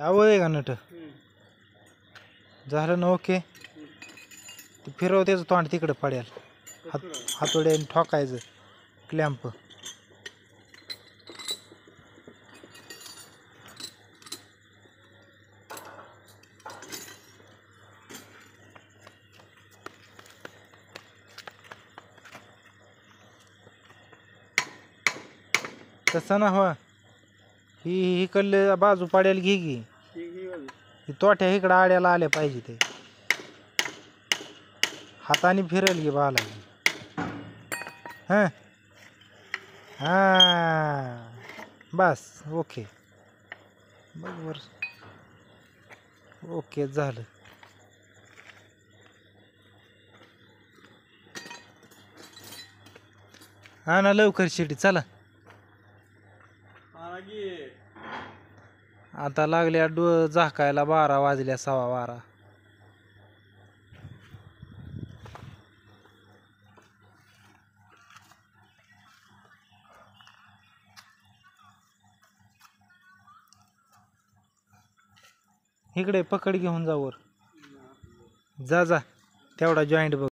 आवड आहे का नट झालं ना ओके ते फिरव त्याचं तोंड तिकडे पडेल हातोड्याने ठोकायचं क्लॅम्प तसं ना हो ही इकडले बाजू पाड्याला घे की ही तोट्या इकडं आड्याला आल्या पाहिजे ते हाताने फिरेल की बाला हां हां बस ओके बरोबर ओके झालं हा ना लवकर शिटी चला आता लागल्या झाकायला 12 वाजल्या 12:15 इकडे पकड घेऊन जा वर जा जा तेवढा जॉईंट बघ